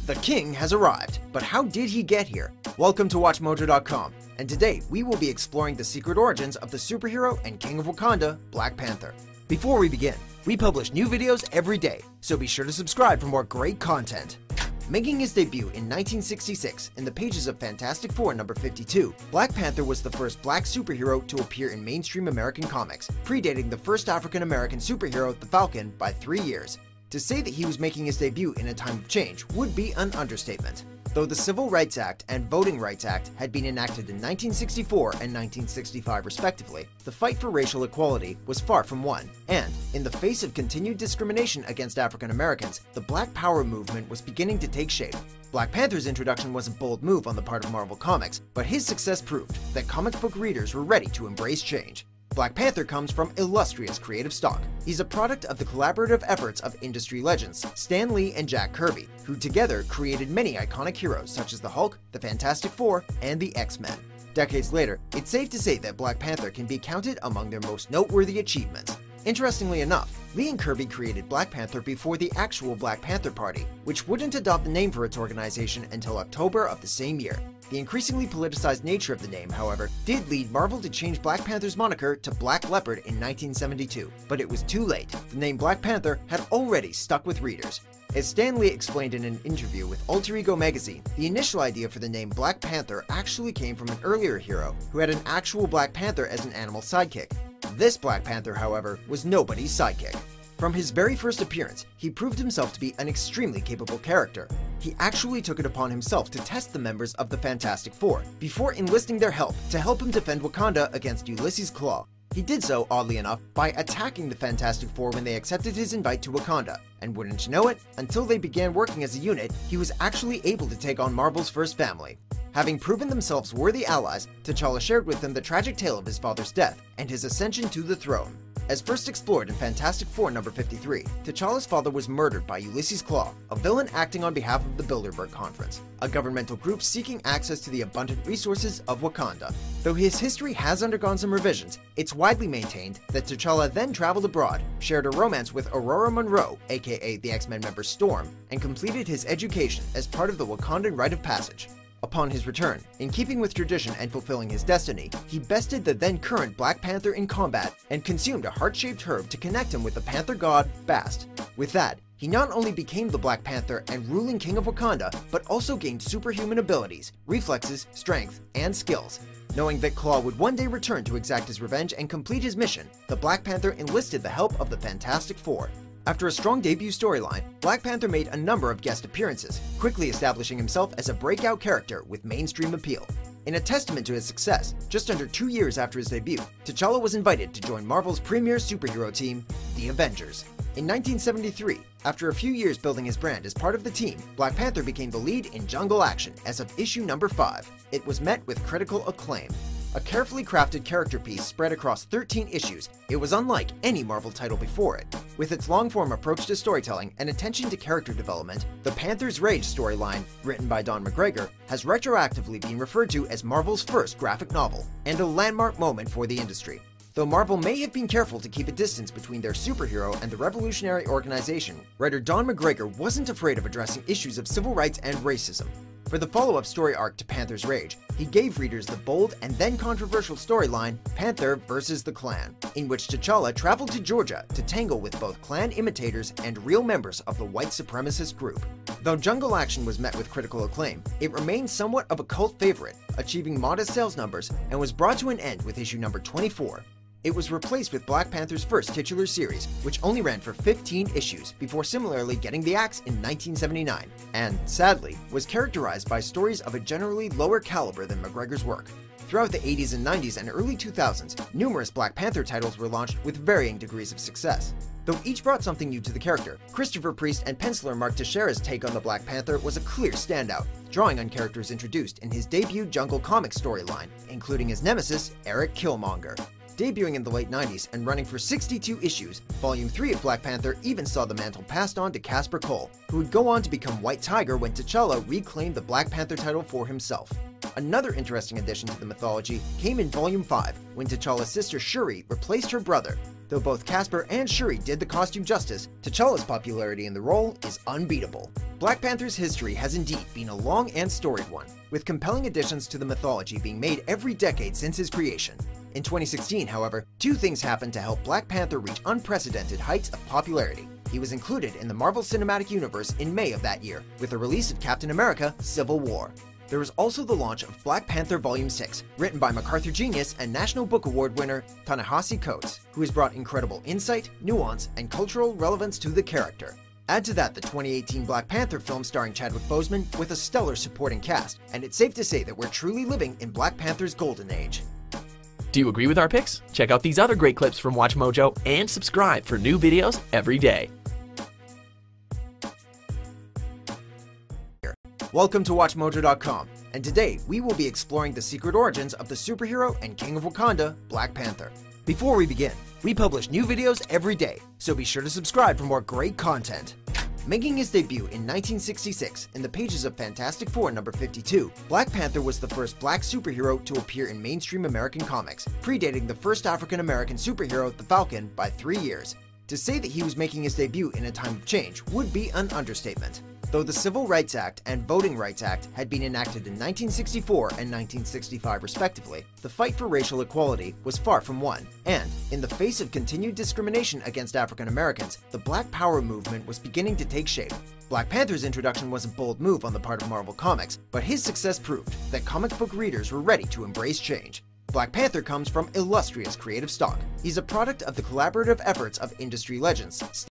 The king has arrived, but how did he get here? Welcome to WatchMojo.com, and today we will be exploring the secret origins of the superhero and king of Wakanda, Black Panther. Before we begin, we publish new videos every day, so be sure to subscribe for more great content. Making his debut in 1966 in the pages of Fantastic Four number 52, Black Panther was the first black superhero to appear in mainstream American comics, predating the first African-American superhero, the Falcon, by 3 years. To say that he was making his debut in a time of change would be an understatement. Though the Civil Rights Act and Voting Rights Act had been enacted in 1964 and 1965 respectively, the fight for racial equality was far from won, and, in the face of continued discrimination against African Americans, the Black Power movement was beginning to take shape. Black Panther's introduction was a bold move on the part of Marvel Comics, but his success proved that comic book readers were ready to embrace change. Black Panther comes from illustrious creative stock. He's a product of the collaborative efforts of industry legends Stan Lee and Jack Kirby, who together created many iconic heroes such as the Hulk, the Fantastic Four, and the X-Men. Decades later, it's safe to say that Black Panther can be counted among their most noteworthy achievements. Interestingly enough, Lee and Kirby created Black Panther before the actual Black Panther Party, which wouldn't adopt the name for its organization until October of the same year. The increasingly politicized nature of the name, however, did lead Marvel to change Black Panther's moniker to Black Leopard in 1972, but it was too late. The name Black Panther had already stuck with readers. As Stan Lee explained in an interview with Alter Ego magazine, the initial idea for the name Black Panther actually came from an earlier hero who had an actual Black Panther as an animal sidekick. This Black Panther, however, was nobody's sidekick. From his very first appearance, he proved himself to be an extremely capable character. He actually took it upon himself to test the members of the Fantastic Four before enlisting their help to help him defend Wakanda against Ulysses Klaue. He did so, oddly enough, by attacking the Fantastic Four when they accepted his invite to Wakanda, and wouldn't you know it, until they began working as a unit, he was actually able to take on Marvel's first family. Having proven themselves worthy allies, T'Challa shared with them the tragic tale of his father's death and his ascension to the throne. As first explored in Fantastic Four number 53, T'Challa's father was murdered by Ulysses Klaue, a villain acting on behalf of the Bilderberg Conference, a governmental group seeking access to the abundant resources of Wakanda. Though his history has undergone some revisions, it's widely maintained that T'Challa then traveled abroad, shared a romance with Aurora Monroe, aka the X-Men member Storm, and completed his education as part of the Wakandan Rite of Passage. Upon his return, in keeping with tradition and fulfilling his destiny, he bested the then current Black Panther in combat and consumed a heart-shaped herb to connect him with the Panther god, Bast. With that, he not only became the Black Panther and ruling king of Wakanda, but also gained superhuman abilities, reflexes, strength, and skills. Knowing that Klaue would one day return to exact his revenge and complete his mission, the Black Panther enlisted the help of the Fantastic Four. After a strong debut storyline, Black Panther made a number of guest appearances, quickly establishing himself as a breakout character with mainstream appeal. In a testament to his success, just under 2 years after his debut, T'Challa was invited to join Marvel's premier superhero team, the Avengers. In 1973, after a few years building his brand as part of the team, Black Panther became the lead in Jungle Action as of issue number 5. It was met with critical acclaim. A carefully crafted character piece spread across 13 issues, it was unlike any Marvel title before it. With its long-form approach to storytelling and attention to character development, the Panther's Rage storyline, written by Don McGregor, has retroactively been referred to as Marvel's first graphic novel, and a landmark moment for the industry. Though Marvel may have been careful to keep a distance between their superhero and the revolutionary organization, writer Don McGregor wasn't afraid of addressing issues of civil rights and racism. For the follow-up story arc to Panther's Rage, he gave readers the bold and then controversial storyline Panther vs. the Klan, in which T'Challa traveled to Georgia to tangle with both Klan imitators and real members of the white supremacist group. Though Jungle Action was met with critical acclaim, it remained somewhat of a cult favorite, achieving modest sales numbers, and was brought to an end with issue number 24. It was replaced with Black Panther's first titular series, which only ran for 15 issues before similarly getting the axe in 1979, and, sadly, was characterized by stories of a generally lower caliber than McGregor's work. Throughout the 80s and 90s and early 2000s, numerous Black Panther titles were launched with varying degrees of success. Though each brought something new to the character, Christopher Priest and penciler Mark Teixeira's take on the Black Panther was a clear standout, drawing on characters introduced in his debut Jungle Comics storyline, including his nemesis, Eric Killmonger. Debuting in the late 90s and running for 62 issues, Volume 3 of Black Panther even saw the mantle passed on to Casper Cole, who would go on to become White Tiger when T'Challa reclaimed the Black Panther title for himself. Another interesting addition to the mythology came in Volume 5, when T'Challa's sister Shuri replaced her brother, Though both Casper and Shuri did the costume justice, T'Challa's popularity in the role is unbeatable. Black Panther's history has indeed been a long and storied one, with compelling additions to the mythology being made every decade since his creation. In 2016, however, two things happened to help Black Panther reach unprecedented heights of popularity. He was included in the Marvel Cinematic Universe in May of that year, with the release of Captain America: Civil War. There was also the launch of Black Panther Volume 6, written by MacArthur genius and National Book Award winner Ta-Nehisi Coates, who has brought incredible insight, nuance, and cultural relevance to the character. Add to that the 2018 Black Panther film starring Chadwick Boseman with a stellar supporting cast, and it's safe to say that we're truly living in Black Panther's golden age. Do you agree with our picks? Check out these other great clips from WatchMojo and subscribe for new videos every day. Welcome to WatchMojo.com, and today we will be exploring the secret origins of the superhero and King of Wakanda, Black Panther. Before we begin, we publish new videos every day, so be sure to subscribe for more great content. Making his debut in 1966 in the pages of Fantastic Four number 52, Black Panther was the first black superhero to appear in mainstream American comics, predating the first African-American superhero, the Falcon, by 3 years. To say that he was making his debut in a time of change would be an understatement. Though the Civil Rights Act and Voting Rights Act had been enacted in 1964 and 1965 respectively, the fight for racial equality was far from won, and, in the face of continued discrimination against African Americans, the Black Power movement was beginning to take shape. Black Panther's introduction was a bold move on the part of Marvel Comics, but his success proved that comic book readers were ready to embrace change. Black Panther comes from illustrious creative stock. He's a product of the collaborative efforts of industry legends